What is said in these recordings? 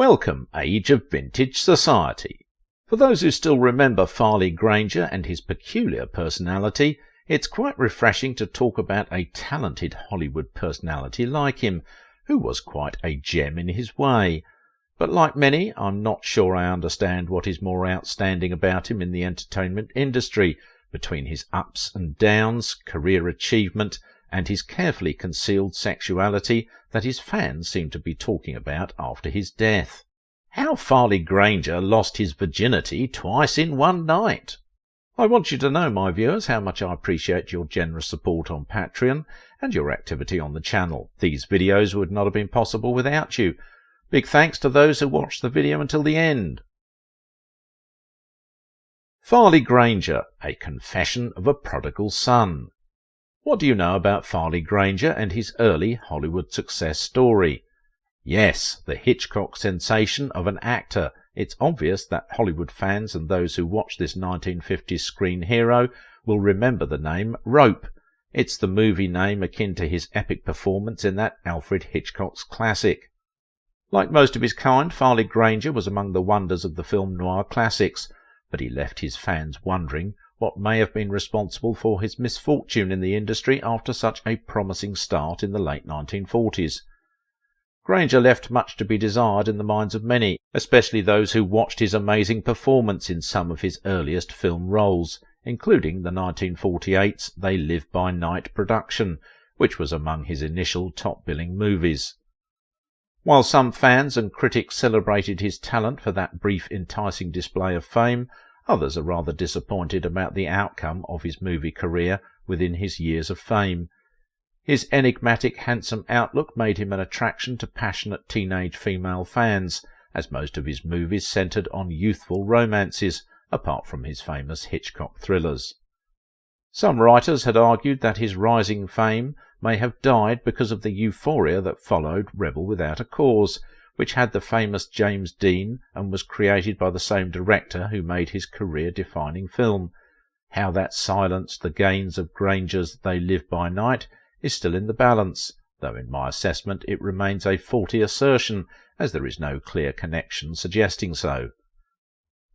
Welcome, age of vintage society. For those who still remember Farley Granger and his peculiar personality, it's quite refreshing to talk about a talented Hollywood personality like him, who was quite a gem in his way. But like many, I'm not sure I understand what is more outstanding about him in the entertainment industry, between his ups and downs, career achievement, and his carefully concealed sexuality that his fans seem to be talking about after his death. How Farley Granger lost his virginity twice in one night. I want you to know, my viewers, how much I appreciate your generous support on Patreon and your activity on the channel. These videos would not have been possible without you. Big thanks to those who watched the video until the end. Farley Granger, a confession of a prodigal son. What do you know about Farley Granger and his early Hollywood success story? Yes, the Hitchcock sensation of an actor. It's obvious that Hollywood fans and those who watch this 1950s screen hero will remember the name Rope. It's the movie name akin to his epic performance in that Alfred Hitchcock's classic. Like most of his kind, Farley Granger was among the wonders of the film noir classics, but he left his fans wondering what may have been responsible for his misfortune in the industry after such a promising start in the late 1940s. Granger left much to be desired in the minds of many, especially those who watched his amazing performance in some of his earliest film roles, including the 1948's They Live by Night production, which was among his initial top-billing movies. While some fans and critics celebrated his talent for that brief enticing display of fame, others are rather disappointed about the outcome of his movie career within his years of fame. His enigmatic, handsome outlook made him an attraction to passionate teenage female fans, as most of his movies centered on youthful romances, apart from his famous Hitchcock thrillers. Some writers had argued that his rising fame may have died because of the euphoria that followed Rebel Without a Cause, which had the famous James Dean and was created by the same director who made his career-defining film. How that silenced the gains of Granger's They Live by Night is still in the balance, though in my assessment it remains a faulty assertion, as there is no clear connection suggesting so.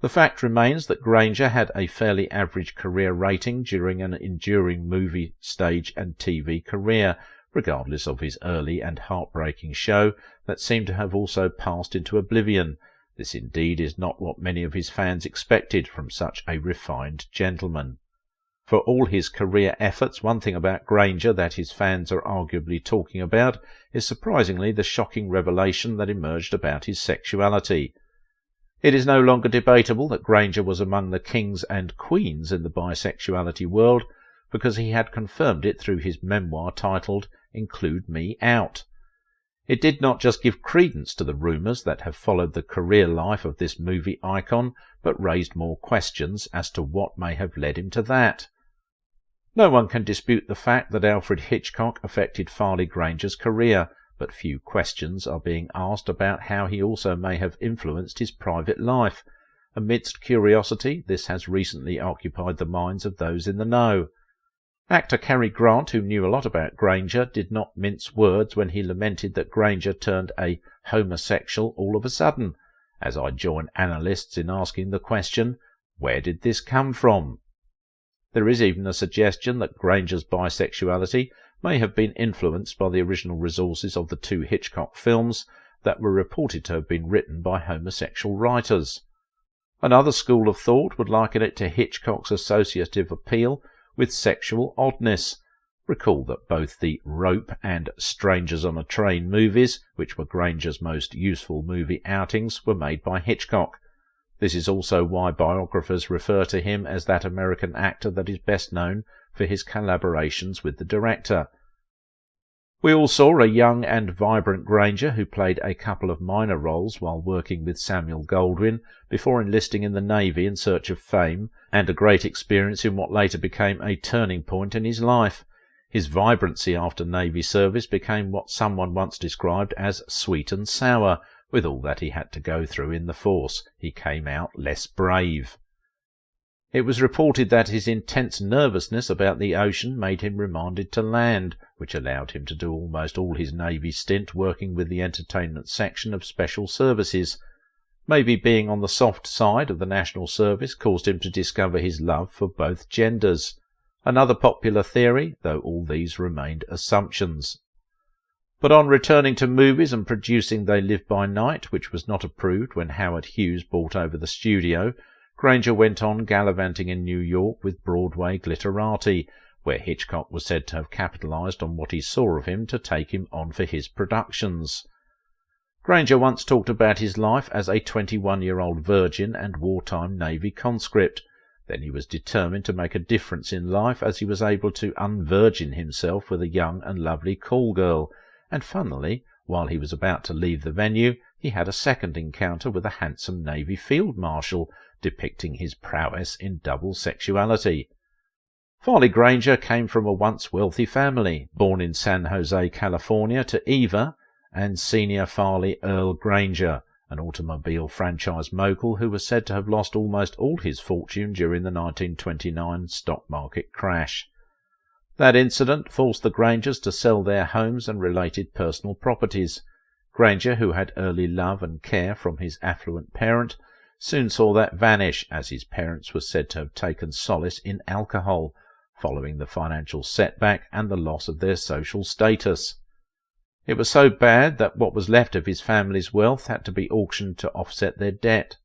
The fact remains that Granger had a fairly average career rating during an enduring movie, stage and TV career, regardless of his early and heartbreaking show that seemed to have also passed into oblivion. This indeed is not what many of his fans expected from such a refined gentleman. For all his career efforts, one thing about Granger that his fans are arguably talking about is surprisingly the shocking revelation that emerged about his sexuality. It is no longer debatable that Granger was among the kings and queens in the bisexuality world, because he had confirmed it through his memoir titled Include Me Out. It did not just give credence to the rumours that have followed the career life of this movie icon, but raised more questions as to what may have led him to that. No one can dispute the fact that Alfred Hitchcock affected Farley Granger's career, but few questions are being asked about how he also may have influenced his private life. Amidst curiosity, this has recently occupied the minds of those in the know. Actor Cary Grant, who knew a lot about Granger, did not mince words when he lamented that Granger turned a homosexual all of a sudden, as I join analysts in asking the question, where did this come from? There is even a suggestion that Granger's bisexuality may have been influenced by the original resources of the two Hitchcock films that were reported to have been written by homosexual writers. Another school of thought would liken it to Hitchcock's associative appeal with sexual oddness. Recall that both the Rope and Strangers on a Train movies, which were Granger's most useful movie outings, were made by Hitchcock. This is also why biographers refer to him as that American actor that is best known for his collaborations with the director. We all saw a young and vibrant Granger who played a couple of minor roles while working with Samuel Goldwyn before enlisting in the Navy in search of fame and a great experience in what later became a turning point in his life. His vibrancy after Navy service became what someone once described as sweet and sour. With all that he had to go through in the force, he came out less brave. It was reported that his intense nervousness about the ocean made him remanded to land, which allowed him to do almost all his Navy stint working with the entertainment section of Special Services. Maybe being on the soft side of the National Service caused him to discover his love for both genders. Another popular theory, though all these remained assumptions. But on returning to movies and producing They Live by Night, which was not approved when Howard Hughes bought over the studio, Granger went on gallivanting in New York with Broadway glitterati, where Hitchcock was said to have capitalized on what he saw of him to take him on for his productions. Granger once talked about his life as a 21-year-old virgin and wartime Navy conscript. Then he was determined to make a difference in life, as he was able to unvirgin himself with a young and lovely call girl, and funnily, while he was about to leave the venue, he had a second encounter with a handsome Navy field marshal, depicting his prowess in double sexuality. Farley Granger came from a once wealthy family, born in San Jose, California, to Eva and Senior Farley Earl Granger, an automobile franchise mogul who was said to have lost almost all his fortune during the 1929 stock market crash. That incident forced the Grangers to sell their homes and related personal properties. Granger, who had early love and care from his affluent parent, soon saw that vanish, as his parents were said to have taken solace in alcohol, following the financial setback and the loss of their social status. It was so bad that what was left of his family's wealth had to be auctioned to offset their debt.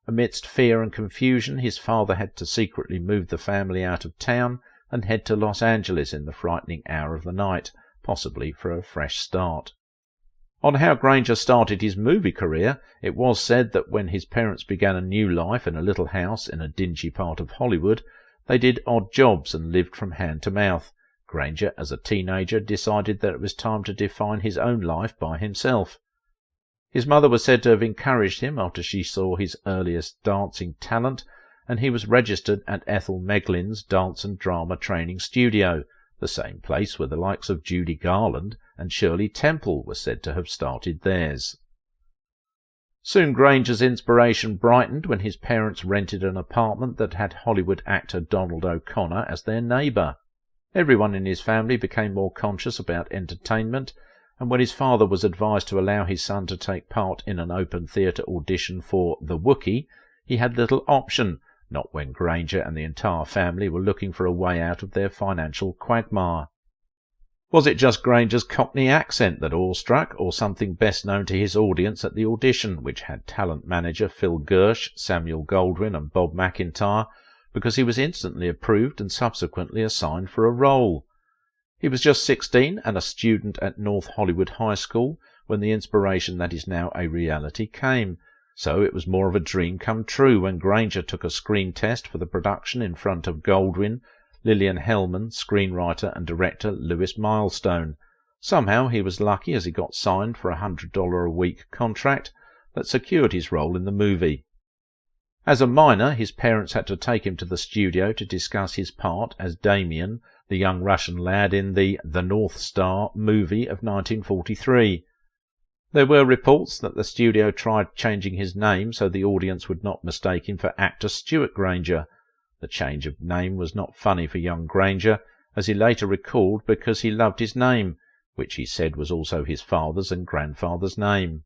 Amidst fear and confusion, his father had to secretly move the family out of town and head to Los Angeles in the frightening hour of the night, possibly for a fresh start. On how Granger started his movie career, it was said that when his parents began a new life in a little house in a dingy part of Hollywood, they did odd jobs and lived from hand to mouth. Granger, as a teenager, decided that it was time to define his own life by himself. His mother was said to have encouraged him after she saw his earliest dancing talent, and he was registered at Ethel Meglin's dance and drama training studio, the same place where the likes of Judy Garland and Shirley Temple were said to have started theirs. Soon Granger's inspiration brightened when his parents rented an apartment that had Hollywood actor Donald O'Connor as their neighbour. Everyone in his family became more conscious about entertainment, and when his father was advised to allow his son to take part in an open theatre audition for The Wookiee, he had little option, not when Granger and the entire family were looking for a way out of their financial quagmire. Was it just Granger's Cockney accent that awestruck, or something best known to his audience at the audition, which had talent manager Phil Gersh, Samuel Goldwyn and Bob McIntyre, because he was instantly approved and subsequently assigned for a role? He was just 16 and a student at North Hollywood High School when the inspiration that is now a reality came, so it was more of a dream come true when Granger took a screen test for the production in front of Goldwyn, Lillian Hellman, screenwriter and director Lewis Milestone. Somehow he was lucky, as he got signed for a $100 a week contract that secured his role in the movie. As a minor, his parents had to take him to the studio to discuss his part as Damien, the young Russian lad in the North Star movie of 1943. There were reports that the studio tried changing his name so the audience would not mistake him for actor Stuart Granger. The change of name was not funny for young Granger, as he later recalled, because he loved his name, which he said was also his father's and grandfather's name.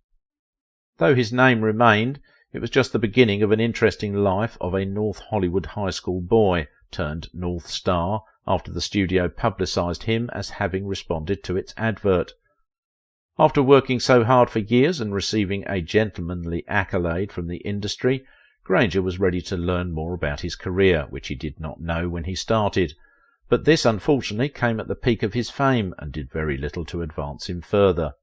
Though his name remained, it was just the beginning of an interesting life of a North Hollywood high school boy turned North Star after the studio publicized him as having responded to its advert. After working so hard for years and receiving a gentlemanly accolade from the industry, Granger was ready to learn more about his career, which he did not know when he started. But this, unfortunately, came at the peak of his fame and did very little to advance him further.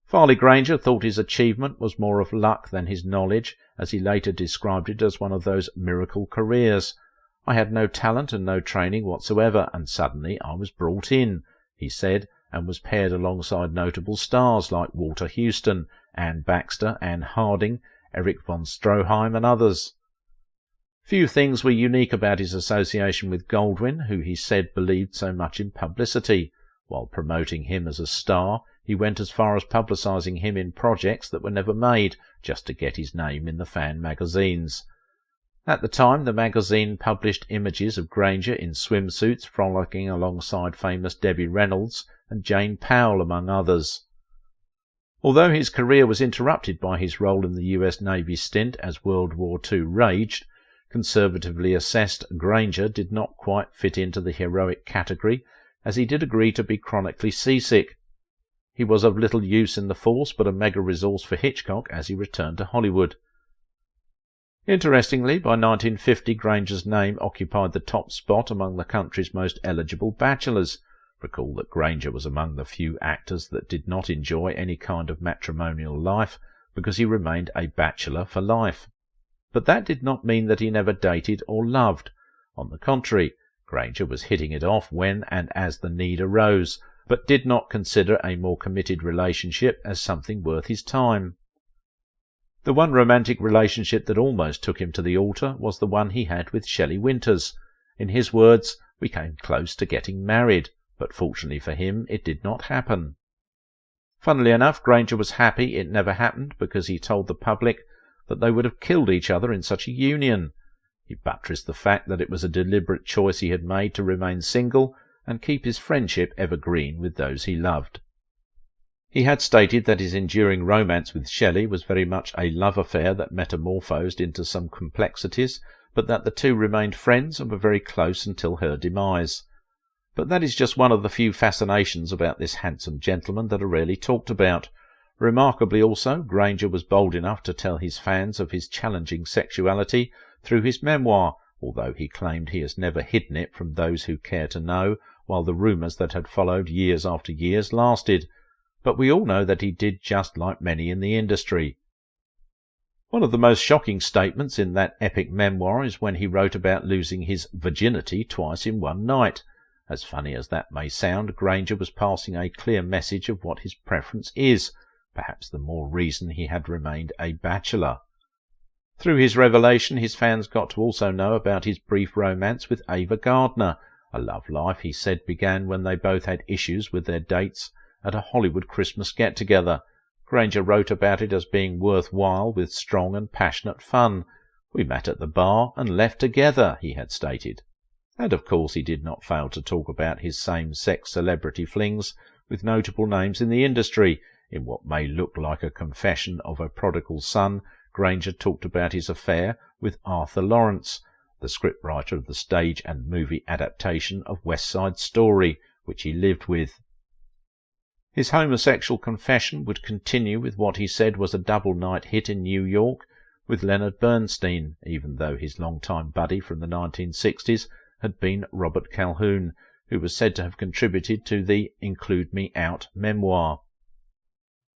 Farley Granger thought his achievement was more of luck than his knowledge, as he later described it as one of those miracle careers. "I had no talent and no training whatsoever, and suddenly I was brought in," he said, and was paired alongside notable stars like Walter Houston, Anne Baxter, Anne Harding, Erich von Stroheim and others. Few things were unique about his association with Goldwyn, who he said believed so much in publicity. While promoting him as a star, he went as far as publicizing him in projects that were never made, just to get his name in the fan magazines. At the time, the magazine published images of Granger in swimsuits frolicking alongside famous Debbie Reynolds and Jane Powell, among others. Although his career was interrupted by his role in the US Navy stint as World War II raged, conservatively assessed, Granger did not quite fit into the heroic category, as he did agree to be chronically seasick. He was of little use in the force, but a mega resource for Hitchcock as he returned to Hollywood. Interestingly, by 1950 Granger's name occupied the top spot among the country's most eligible bachelors. Recall that Granger was among the few actors that did not enjoy any kind of matrimonial life because he remained a bachelor for life. But that did not mean that he never dated or loved. On the contrary, Granger was hitting it off when and as the need arose, but did not consider a more committed relationship as something worth his time. The one romantic relationship that almost took him to the altar was the one he had with Shelley Winters. In his words, "We came close to getting married, but fortunately for him it did not happen." Funnily enough, Granger was happy it never happened because he told the public that they would have killed each other in such a union. He buttressed the fact that it was a deliberate choice he had made to remain single and keep his friendship evergreen with those he loved. He had stated that his enduring romance with Shelley was very much a love affair that metamorphosed into some complexities, but that the two remained friends and were very close until her demise. But that is just one of the few fascinations about this handsome gentleman that are rarely talked about. Remarkably also, Granger was bold enough to tell his fans of his challenging sexuality through his memoir, although he claimed he has never hidden it from those who care to know, while the rumours that had followed years after years lasted. But we all know that he did just like many in the industry. One of the most shocking statements in that epic memoir is when he wrote about losing his virginity twice in one night. As funny as that may sound, Granger was passing a clear message of what his preference is, perhaps the more reason he had remained a bachelor. Through his revelation, his fans got to also know about his brief romance with Ava Gardner, a love life he said began when they both had issues with their dates at a Hollywood Christmas get-together. Granger wrote about it as being worthwhile with strong and passionate fun. "We met at the bar and left together," he had stated. And of course he did not fail to talk about his same-sex celebrity flings with notable names in the industry. In what may look like a confession of a prodigal son, Granger talked about his affair with Arthur Lawrence, the scriptwriter of the stage and movie adaptation of West Side Story, which he lived with. His homosexual confession would continue with what he said was a double-night hit in New York with Leonard Bernstein, even though his long-time buddy from the 1960s had been Robert Calhoun, who was said to have contributed to the Include Me Out memoir.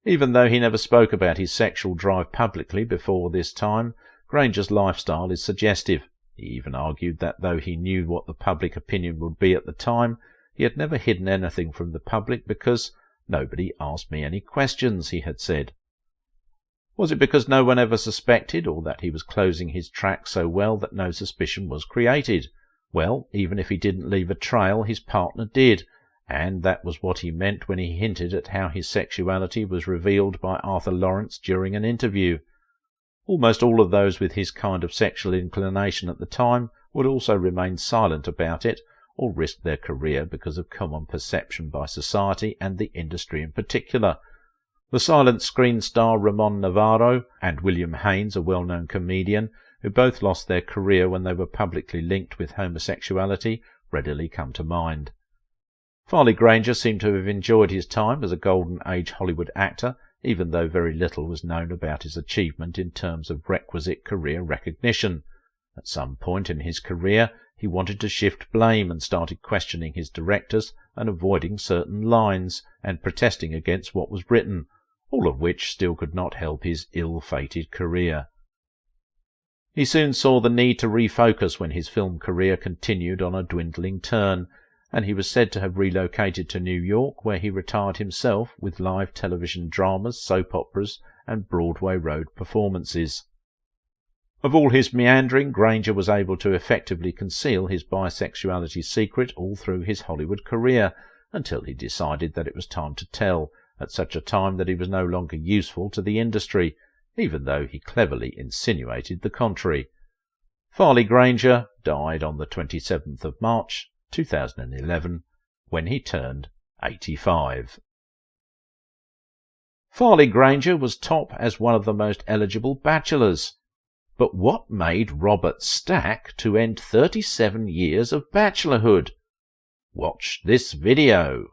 Even though he never spoke about his sexual drive publicly before this time, Granger's lifestyle is suggestive. He even argued that though he knew what the public opinion would be at the time, he had never hidden anything from the public because "nobody asked me any questions," he had said. Was it because no one ever suspected, or that he was closing his tracks so well that no suspicion was created? Well, even if he didn't leave a trail, his partner did, and that was what he meant when he hinted at how his sexuality was revealed by Arthur Lawrence during an interview. Almost all of those with his kind of sexual inclination at the time would also remain silent about it, or risk their career because of common perception by society and the industry in particular. The silent screen star Ramon Navarro and William Haynes, a well-known comedian, who both lost their career when they were publicly linked with homosexuality, readily come to mind. Farley Granger seemed to have enjoyed his time as a Golden Age Hollywood actor, even though very little was known about his achievement in terms of requisite career recognition. At some point in his career, he wanted to shift blame and started questioning his directors and avoiding certain lines and protesting against what was written, all of which still could not help his ill-fated career. He soon saw the need to refocus when his film career continued on a dwindling turn, and he was said to have relocated to New York, where he retired himself with live television dramas, soap operas, and Broadway road performances. Of all his meandering, Granger was able to effectively conceal his bisexuality secret all through his Hollywood career, until he decided that it was time to tell, at such a time that he was no longer useful to the industry, even though he cleverly insinuated the contrary. Farley Granger died on the 27th of March 2011 when he turned 85. Farley Granger was top as one of the most eligible bachelors. But what made Robert Stack to end 37 years of bachelorhood? Watch this video.